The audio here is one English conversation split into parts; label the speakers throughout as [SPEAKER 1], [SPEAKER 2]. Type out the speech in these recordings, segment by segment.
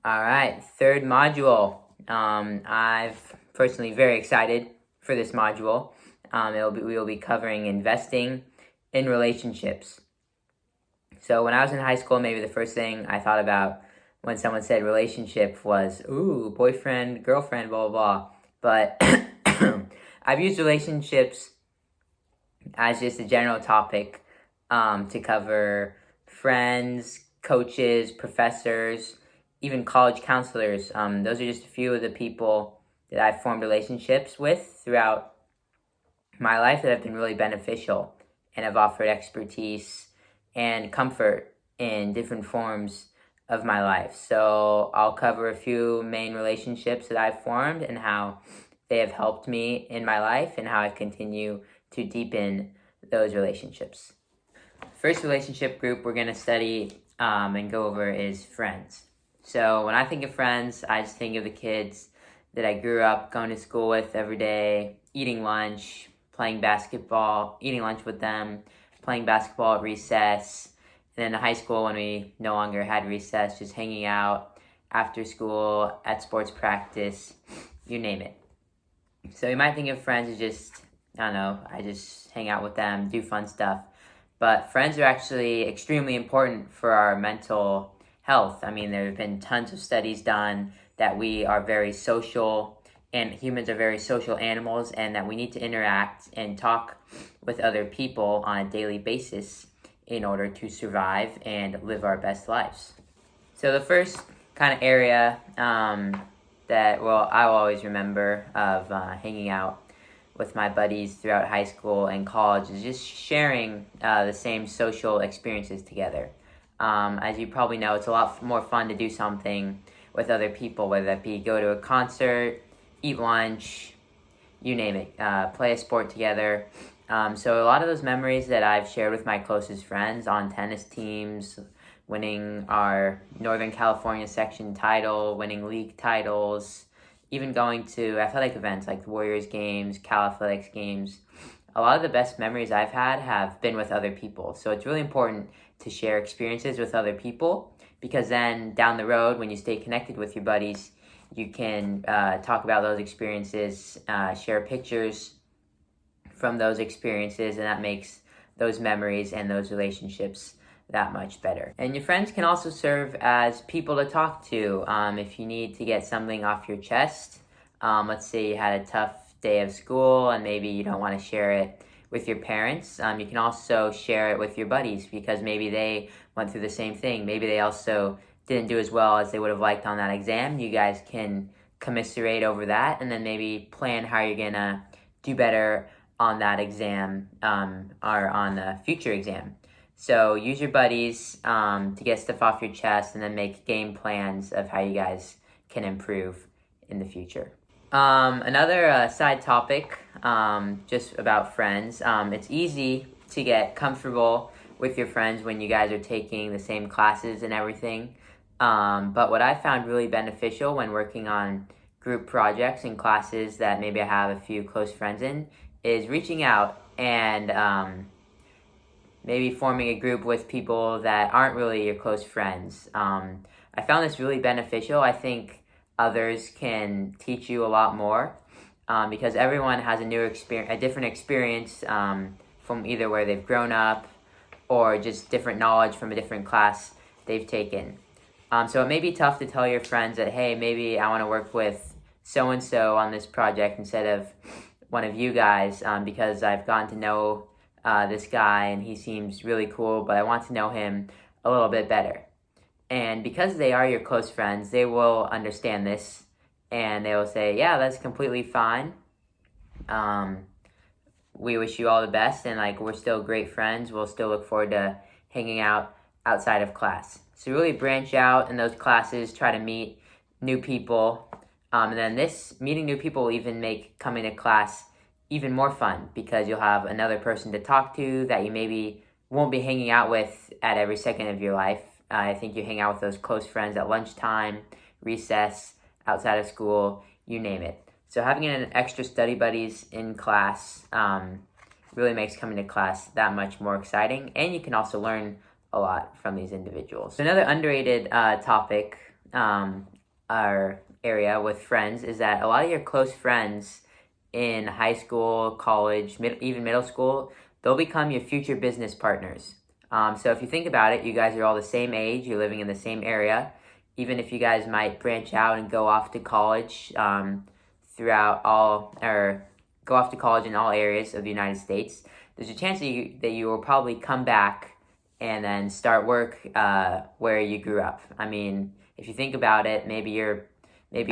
[SPEAKER 1] All right, third module. I've personally very excited for this module. We will be covering investing in relationships. So when I was in high school, maybe the first thing I thought about when someone said relationship was, ooh, boyfriend, girlfriend, blah, blah, blah. But I've used relationships as just a general topic to cover friends, coaches, professors, even college counselors. Those are just a few of the people that I've formed relationships with throughout my life that have been really beneficial and have offered expertise and comfort in different forms of my life. So I'll cover a few main relationships that I've formed and how they have helped me in my life and how I continue to deepen those relationships. First relationship group we're going to study and go over is friends. So when I think of friends, I just think of the kids that I grew up going to school with every day, eating lunch, playing basketball, eating lunch with them, playing basketball at recess, and then in high school when we no longer had recess, just hanging out after school, at sports practice, you name it. So you might think of friends as just, I don't know, I just hang out with them, do fun stuff. But friends are actually extremely important for our mental health. I mean, there have been tons of studies done that we are very social and humans are very social animals and that we need to interact and talk with other people on a daily basis in order to survive and live our best lives. So the first kind of area that, I will always remember of hanging out with my buddies throughout high school and college is just sharing the same social experiences together. As you probably know, it's a lot more fun to do something with other people, whether that be go to a concert, eat lunch, you name it, play a sport together. So a lot of those memories that I've shared with my closest friends on tennis teams, winning our Northern California section title, winning league titles, even going to athletic events like the Warriors games, Cal Athletics games. A lot of the best memories I've had have been with other people. So it's really important to share experiences with other people because then down the road, when you stay connected with your buddies, you can talk about those experiences, share pictures from those experiences, and that makes those memories and those relationships that much better. And your friends can also serve as people to talk to if you need to get something off your chest. Let's say you had a tough day of school and maybe you don't want to share it with your parents. You can also share it with your buddies because maybe they went through the same thing. Maybe they also didn't do as well as they would have liked on that exam. You guys can commiserate over that and then maybe plan how you're going to do better on that exam or on a future exam. So use your buddies to get stuff off your chest and then make game plans of how you guys can improve in the future. Another side topic just about friends. It's easy to get comfortable with your friends when you guys are taking the same classes and everything. But what I found really beneficial when working on group projects and classes that maybe I have a few close friends in is reaching out and maybe forming a group with people that aren't really your close friends. I found this really beneficial. I think others can teach you a lot more because everyone has a different experience from either where they've grown up or just different knowledge from a different class they've taken. So it may be tough to tell your friends that, hey, maybe I want to work with so-and-so on this project instead of one of you guys because I've gotten to know this guy and he seems really cool, but I want to know him a little bit better. And because they are your close friends, they will understand this and they will say, yeah, that's completely fine. We wish you all the best and we're still great friends. We'll still look forward to hanging out outside of class. So really branch out in those classes, try to meet new people. And then meeting new people will even make coming to class even more fun because you'll have another person to talk to that you maybe won't be hanging out with at every second of your life. I think you hang out with those close friends at lunchtime, recess, outside of school, you name it. So having an extra study buddies in class really makes coming to class that much more exciting, and you can also learn a lot from these individuals. So another underrated topic our area with friends is that a lot of your close friends in high school, college, even middle school, they'll become your future business partners. So if you think about it, you guys are all the same age, you're living in the same area. Even if you guys might branch out and go off to college go off to college in all areas of the United States, there's a chance that you will probably come back and then start work where you grew up. I mean, if you think about it, maybe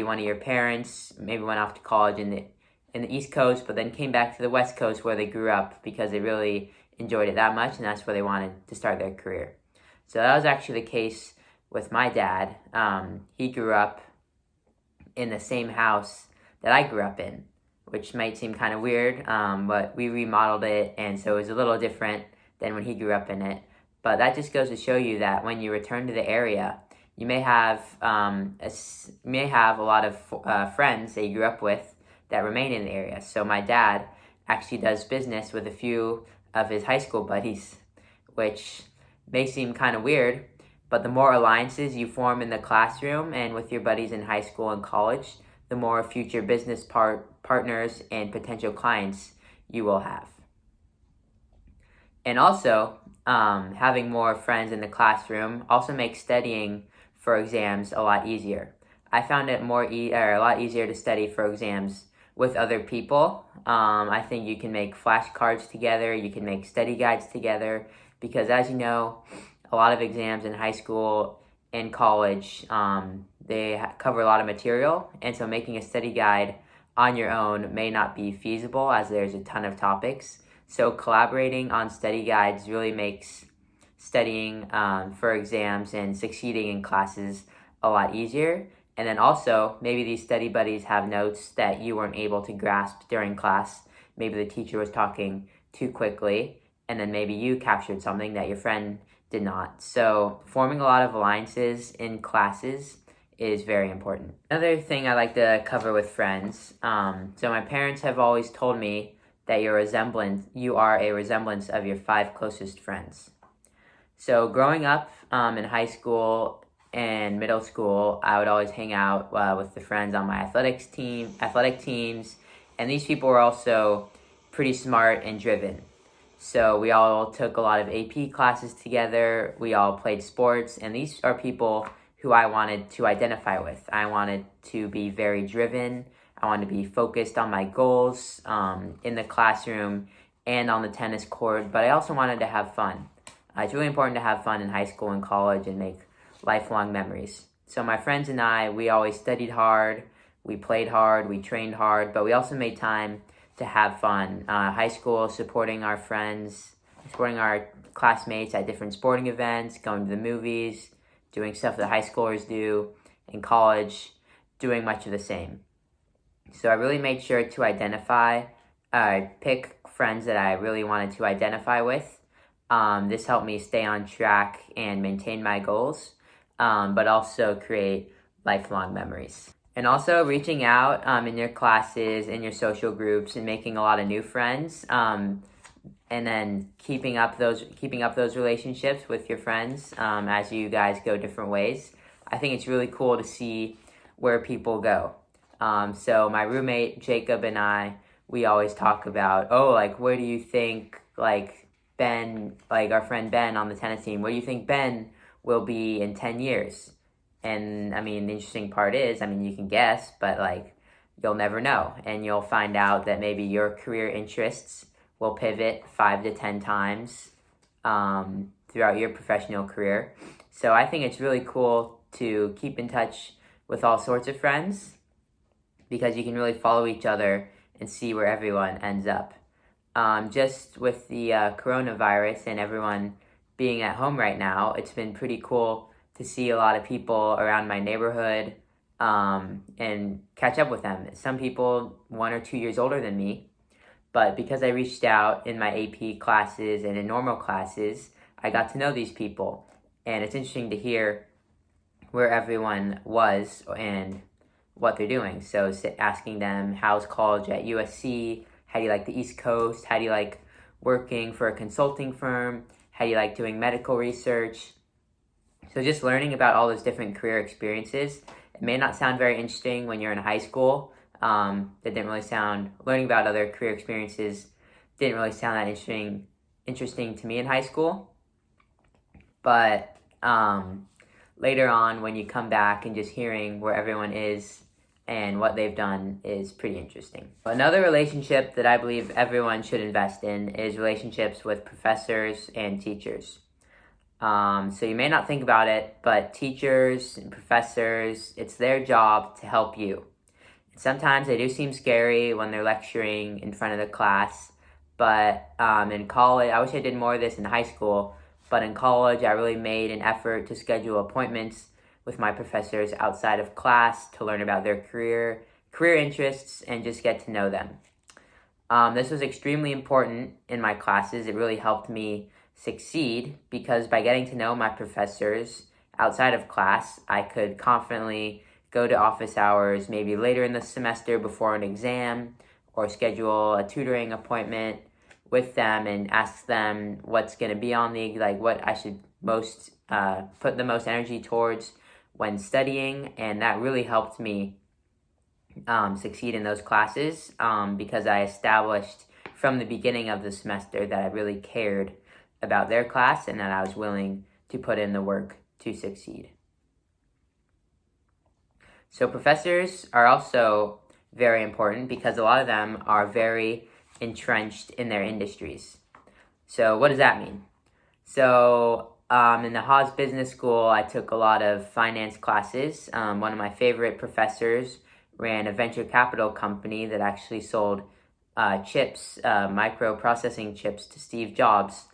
[SPEAKER 1] one of your parents maybe went off to college in the East Coast, but then came back to the West Coast where they grew up because they really enjoyed it that much, and that's where they wanted to start their career. So that was actually the case with my dad. He grew up in the same house that I grew up in, which might seem kind of weird, but we remodeled it, and so it was a little different than when he grew up in it. But that just goes to show you that when you return to the area, you may have a lot of friends that you grew up with that remain in the area. So my dad actually does business with a few of his high school buddies, which may seem kind of weird, but the more alliances you form in the classroom and with your buddies in high school and college, the more future business partners and potential clients you will have. And also, having more friends in the classroom also makes studying for exams a lot easier. I found it a lot easier to study for exams with other people. I think you can make flashcards together, you can make study guides together, because as you know, a lot of exams in high school and college, they cover a lot of material, and so making a study guide on your own may not be feasible as there's a ton of topics. So collaborating on study guides really makes studying for exams and succeeding in classes a lot easier. And then also, maybe these study buddies have notes that you weren't able to grasp during class. Maybe the teacher was talking too quickly, and then maybe you captured something that your friend did not. So forming a lot of alliances in classes is very important. Another thing I like to cover with friends, so my parents have always told me that you are a resemblance of your 5 closest friends. So growing up in high school and middle school, I would always hang out with the friends on my athletic teams, and these people were also pretty smart and driven. So we all took a lot of AP classes together, we all played sports, and these are people who I wanted to identify with. I wanted to be very driven, I wanted to be focused on my goals in the classroom and on the tennis court, but I also wanted to have fun. It's really important to have fun in high school and college and make lifelong memories. So my friends and I, we always studied hard, we played hard, we trained hard, but we also made time to have fun. High school, supporting our friends, supporting our classmates at different sporting events, going to the movies, doing stuff that high schoolers do. In college, doing much of the same. So I really made sure to pick friends that I really wanted to identify with. This helped me stay on track and maintain my goals, but also create lifelong memories. And also reaching out in your classes, in your social groups, and making a lot of new friends, and then keeping up those relationships with your friends as you guys go different ways. I think it's really cool to see where people go. So my roommate Jacob and I, we always talk about, where do you think Ben, our friend Ben on the tennis team, where do you think Ben will be in 10 years? And I mean, the interesting part is, you can guess, but you'll never know. And you'll find out that maybe your career interests will pivot 5 to 10 times throughout your professional career. So I think it's really cool to keep in touch with all sorts of friends, because you can really follow each other and see where everyone ends up. Just with the coronavirus and everyone being at home right now, it's been pretty cool to see a lot of people around my neighborhood and catch up with them. Some people 1 or 2 years older than me, but because I reached out in my AP classes and in normal classes, I got to know these people. And it's interesting to hear where everyone was and what they're doing. So asking them, how's college at USC? How do you like the East Coast? How do you like working for a consulting firm? How do you like doing medical research? So just learning about all those different career experiences, It may not sound very interesting when you're in high school. That didn't really sound, learning about other career experiences didn't really sound that interesting to me in high school. But later on, when you come back and just hearing where everyone is and what they've done is pretty interesting. Another relationship that I believe everyone should invest in is relationships with professors and teachers. So you may not think about it, but teachers and professors, it's their job to help you. Sometimes they do seem scary when they're lecturing in front of the class, but in college, I wish I did more of this in high school, but in college, I really made an effort to schedule appointments with my professors outside of class to learn about their career interests, and just get to know them. This was extremely important in my classes. It really helped me succeed because by getting to know my professors outside of class, I could confidently go to office hours maybe later in the semester before an exam, or schedule a tutoring appointment with them and ask them what's going to be on what I should most put the most energy towards when studying. And that really helped me succeed in those classes because I established from the beginning of the semester that I really cared about their class and that I was willing to put in the work to succeed. So professors are also very important because a lot of them are very entrenched in their industries. So what does that mean? So in the Haas Business School, I took a lot of finance classes. One of my favorite professors ran a venture capital company that actually sold chips, microprocessing chips to Steve Jobs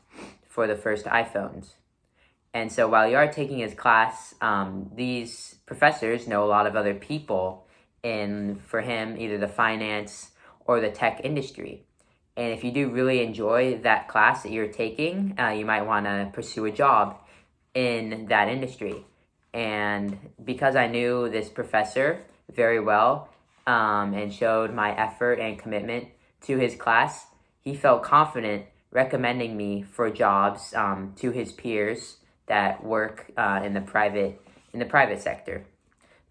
[SPEAKER 1] for the first iPhones. And so while you are taking his class, these professors know a lot of other people for him, either the finance or the tech industry. And if you do really enjoy that class that you're taking, you might want to pursue a job in that industry. And because I knew this professor very well and showed my effort and commitment to his class, he felt confident recommending me for jobs to his peers that work in the private sector.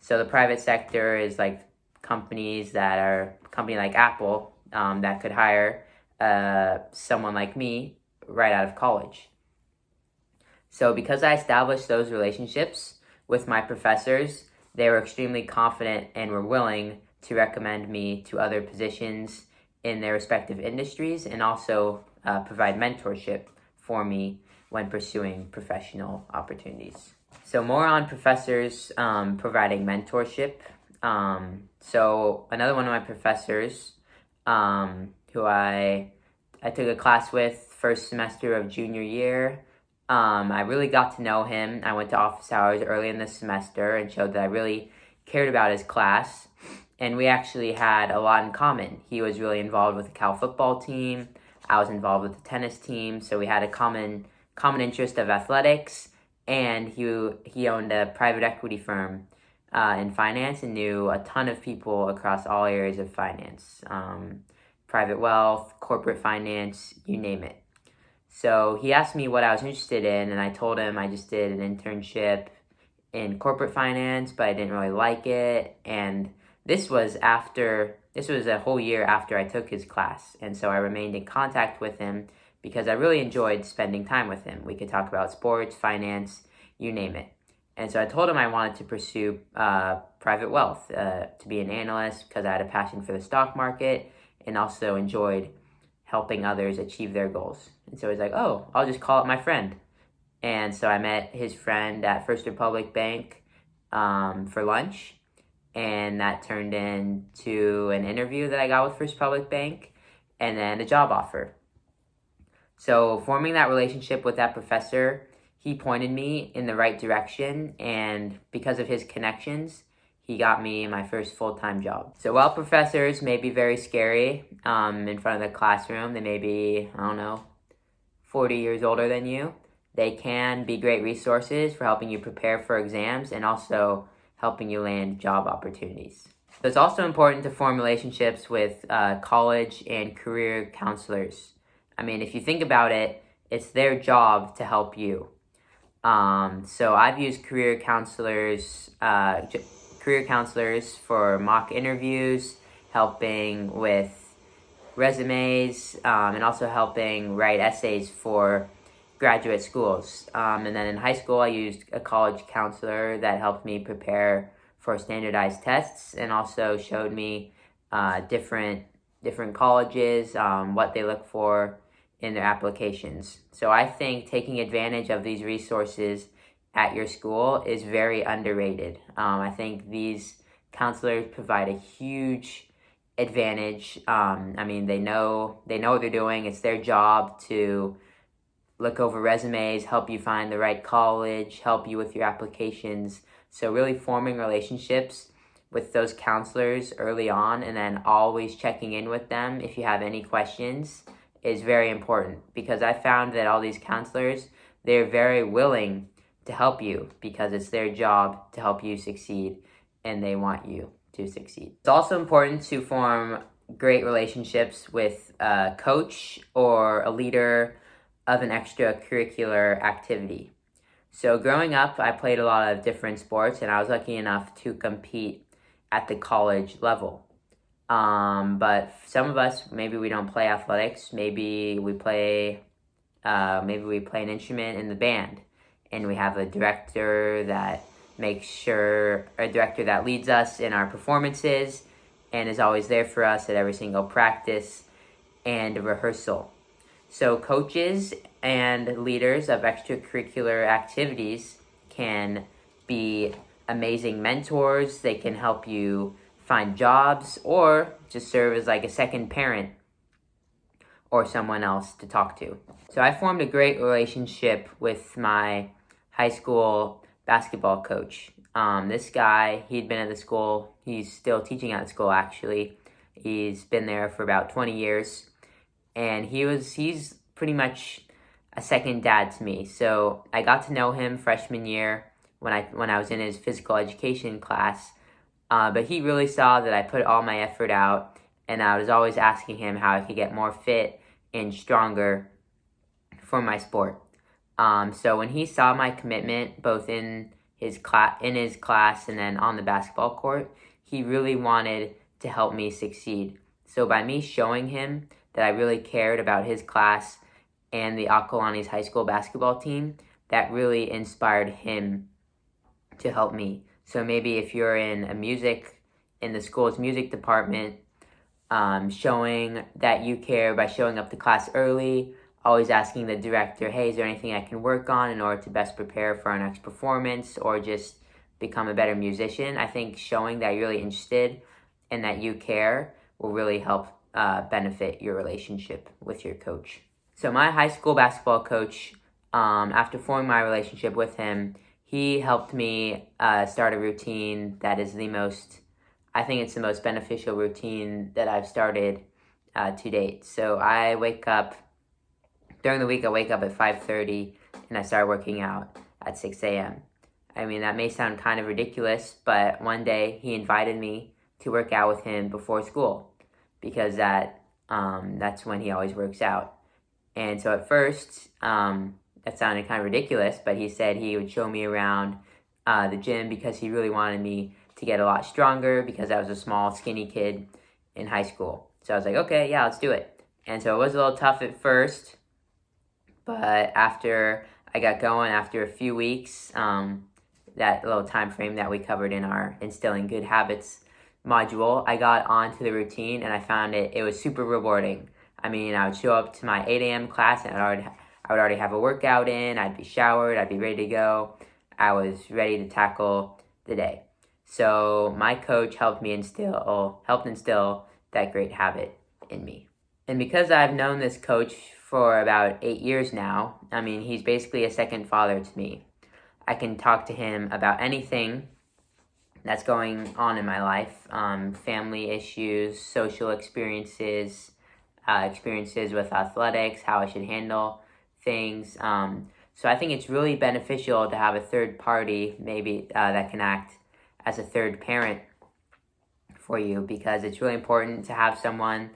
[SPEAKER 1] So the private sector is like company like Apple that could hire someone like me right out of college. So because I established those relationships with my professors, they were extremely confident and were willing to recommend me to other positions in their respective industries, and also provide mentorship for me when pursuing professional opportunities. So more on professors providing mentorship. So another one of my professors who I took a class with first semester of junior year, I really got to know him. I went to office hours early in the semester and showed that I really cared about his class. And we actually had a lot in common. He was really involved with the Cal football team. I was involved with the tennis team. So we had a common interest of athletics. And he owned a private equity firm in finance and knew a ton of people across all areas of finance. Private wealth, corporate finance, you name it. So he asked me what I was interested in, and I told him I just did an internship in corporate finance, but I didn't really like it. And this was a whole year after I took his class. And so I remained in contact with him because I really enjoyed spending time with him. We could talk about sports, finance, you name it. And so I told him I wanted to pursue private wealth, to be an analyst, because I had a passion for the stock market and also enjoyed helping others achieve their goals. And so he's like, oh, I'll just call up my friend. And so I met his friend at First Republic Bank for lunch. And that turned into an interview that I got with First Republic Bank, and then a job offer. So forming that relationship with that professor, he pointed me in the right direction, and because of his connections, he got me my first full-time job. So while professors may be very scary in front of the classroom, they may be, 40 years older than you, they can be great resources for helping you prepare for exams and also helping you land job opportunities. So it's also important to form relationships with college and career counselors. I mean, if you think about it, it's their job to help you. So I've used career counselors, career counselors for mock interviews, helping with resumes, and also helping write essays for graduate schools. And then in high school, I used a college counselor that helped me prepare for standardized tests and also showed me different colleges, what they look for in their applications. So I think taking advantage of these resources at your school is very underrated. I think these counselors provide a huge advantage. I mean, they know what they're doing. It's their job to look over resumes, help you find the right college, help you with your applications. So really forming relationships with those counselors early on and then always checking in with them if you have any questions is very important, because I found that all these counselors, they're very willing to help you because it's their job to help you succeed and they want you to succeed. It's also important to form great relationships with a coach or a leader of an extracurricular activity. So growing up, I played a lot of different sports and I was lucky enough to compete at the college level. But some of us, maybe we don't play athletics, maybe we play an instrument in the band, and we have a director that leads us in our performances and is always there for us at every single practice and rehearsal. So coaches and leaders of extracurricular activities can be amazing mentors. They can help you find jobs or just serve as like a second parent or someone else to talk to. So I formed a great relationship with my high school basketball coach. This guy, he'd been at the school. He's still teaching at the school, actually. He's been there for about 20 years. And he's pretty much a second dad to me. So I got to know him freshman year when I was in his physical education class. But he really saw that I put all my effort out, and I was always asking him how I could get more fit and stronger for my sport. So when he saw my commitment, both in his class and then on the basketball court, he really wanted to help me succeed. So by me showing him that I really cared about his class and the Acalanes high school basketball team, that really inspired him to help me. So maybe if you're in the school's music department, showing that you care by showing up to class early, always asking the director, hey, is there anything I can work on in order to best prepare for our next performance or just become a better musician? I think showing that you're really interested and that you care will really help benefit your relationship with your coach. So my high school basketball coach, after forming my relationship with him, he helped me start a routine that is the most beneficial routine that I've started to date. So during the week I wake up at 5:30 and I start working out at 6 a.m. I mean, that may sound kind of ridiculous, but one day he invited me to work out with him before school because that's when he always works out. And so at first, that sounded kind of ridiculous, but he said he would show me around the gym because he really wanted me to get a lot stronger because I was a small, skinny kid in high school. So I was like, okay, yeah, let's do it. And so it was a little tough at first, but after I got going, after a few weeks, that little time frame that we covered in our Instilling Good Habits module, I got onto the routine and I found it was super rewarding. I mean, I would show up to my 8 a.m. class and I would already have a workout in, I'd be showered, I'd be ready to go. I was ready to tackle the day. So my coach helped instill that great habit in me. And because I've known this coach for about 8 years now, I mean, he's basically a second father to me. I can talk to him about anything that's going on in my life, family issues, social experiences, experiences with athletics, how I should handle things. So I think it's really beneficial to have a third party, maybe that can act as a third parent for you, because it's really important to have someone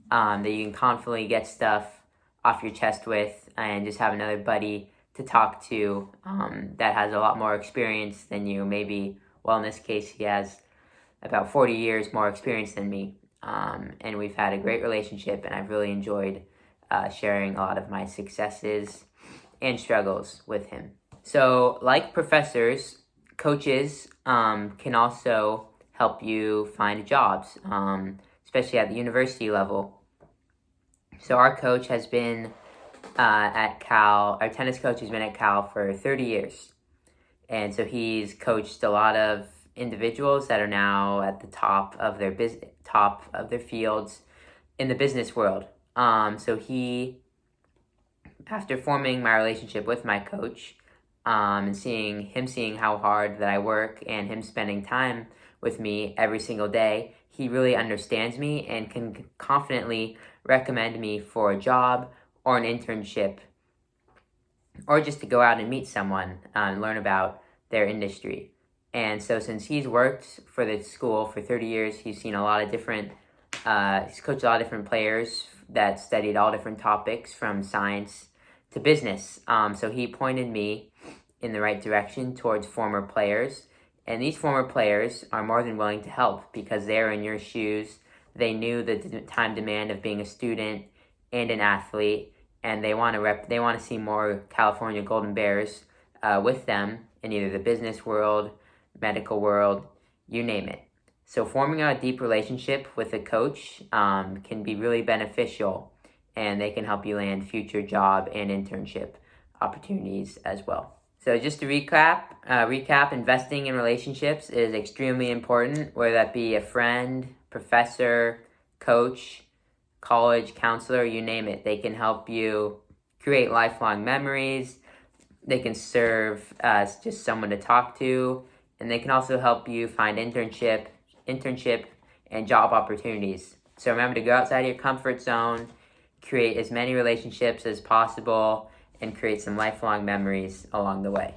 [SPEAKER 1] that you can confidently get stuff off your chest with, and just have another buddy to talk to that has a lot more experience than you, maybe Well, in this case, he has about 40 years more experience than me. And we've had a great relationship, and I've really enjoyed sharing a lot of my successes and struggles with him. So, like professors, coaches can also help you find jobs, especially at the university level. So our coach has been at Cal, our tennis coach has been at Cal for 30 years. And so he's coached a lot of individuals that are now at the top of their fields in the business world. So he, after forming my relationship with my coach, and seeing how hard that I work and him spending time with me every single day, he really understands me and can confidently recommend me for a job or an internship, or just to go out and meet someone and learn about their industry. And so since he's worked for the school for 30 years, he's seen a lot of different, he's coached a lot of different players that studied all different topics from science to business. So he pointed me in the right direction towards former players. And these former players are more than willing to help because they're in your shoes. They knew the time demand of being a student and an athlete, and they want to see more California Golden Bears with them in either the business world, medical world, you name it. So forming a deep relationship with a coach can be really beneficial, and they can help you land future job and internship opportunities as well. So just to recap, investing in relationships is extremely important, whether that be a friend, professor, coach, college counselor, you name it. They can help you create lifelong memories. They can serve as just someone to talk to, and they can also help you find internship and job opportunities. So remember to go outside of your comfort zone, create as many relationships as possible, and create some lifelong memories along the way.